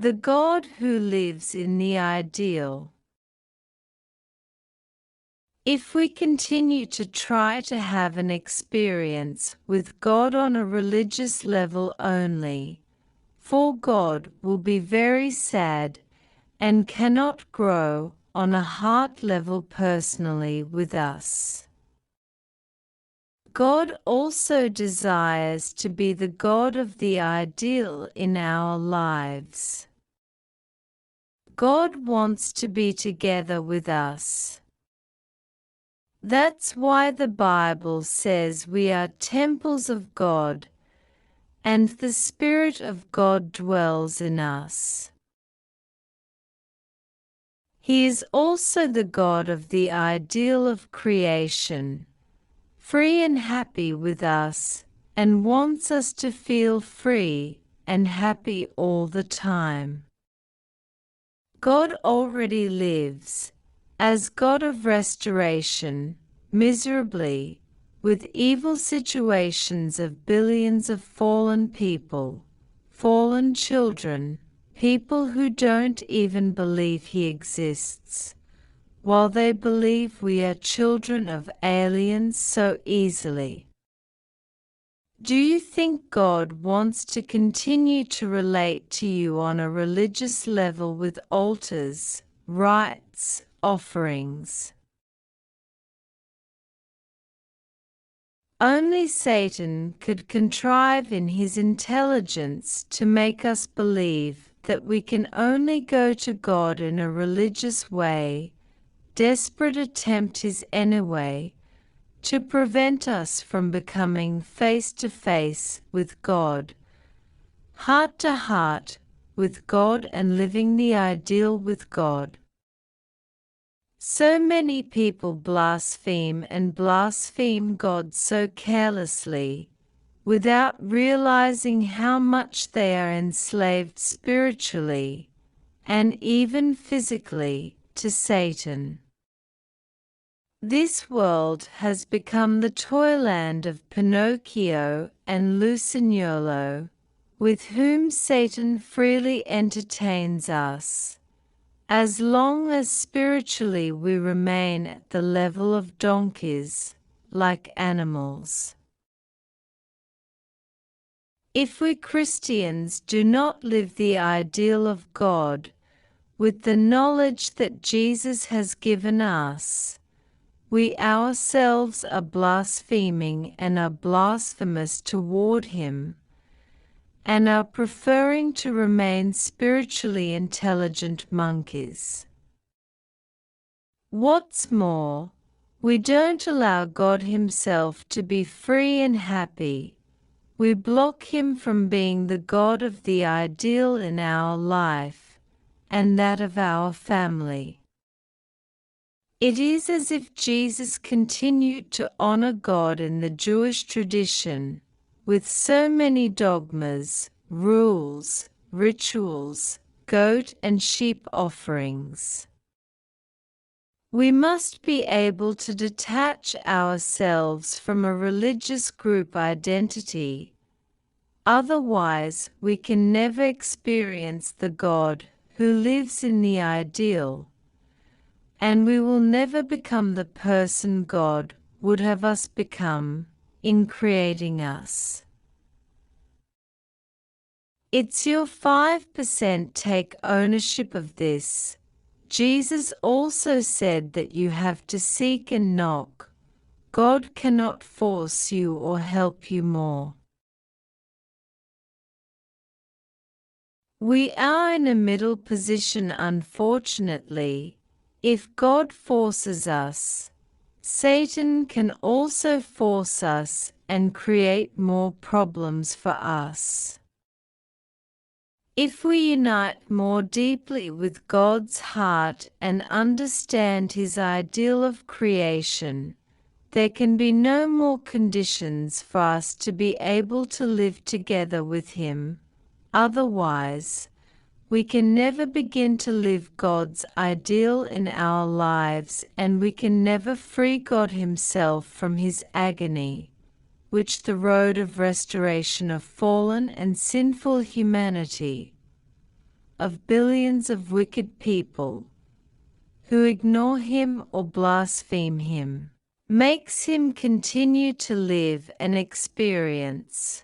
The God who lives in the ideal. If we continue to try to have an experience with God on a religious level only, for God will be very sad and cannot grow on a heart level personally with us. God also desires to be the God of the ideal in our lives. God wants to be together with us. That's why the Bible says we are temples of God, and the Spirit of God dwells in us. He is also the God of the ideal of creation, free and happy with us, and wants us to feel free and happy all the time. God already lives, as God of restoration, miserably, with evil situations of billions of fallen people, fallen children, people who don't even believe He exists, while they believe we are children of aliens so easily. Do you think God wants to continue to relate to you on a religious level with altars, rites, offerings? Only Satan could contrive in his intelligence to make us believe that we can only go to God in a religious way, desperate attempt is anyway, to prevent us from becoming face to face with God, heart to heart with God, and living the ideal with God. So many people blaspheme God so carelessly, without realizing how much they are enslaved spiritually, and even physically, to Satan. This world has become the toyland of Pinocchio and Lucignolo, with whom Satan freely entertains us, as long as spiritually we remain at the level of donkeys, like animals. If we Christians do not live the ideal of God, with the knowledge that Jesus has given us, we ourselves are blaspheming and are blasphemous toward Him, and are preferring to remain spiritually intelligent monkeys. What's more, we don't allow God Himself to be free and happy. We block Him from being the God of the ideal in our life, and that of our family. It is as if Jesus continued to honor God in the Jewish tradition, with so many dogmas, rules, rituals, goat and sheep offerings. We must be able to detach ourselves from a religious group identity. Otherwise, we can never experience the God who lives in the ideal, and we will never become the person God would have us become in creating us. It's your 5%. Take ownership of this. Jesus also said that you have to seek and knock. God cannot force you or help you more. We are in a middle position, unfortunately. If God forces us, Satan can also force us and create more problems for us. If we unite more deeply with God's heart and understand His ideal of creation, there can be no more conditions for us to be able to live together with Him. Otherwise, we can never begin to live God's ideal in our lives, and we can never free God Himself from His agony, which the road of restoration of fallen and sinful humanity of billions of wicked people who ignore him or blaspheme him, makes him continue to live and experience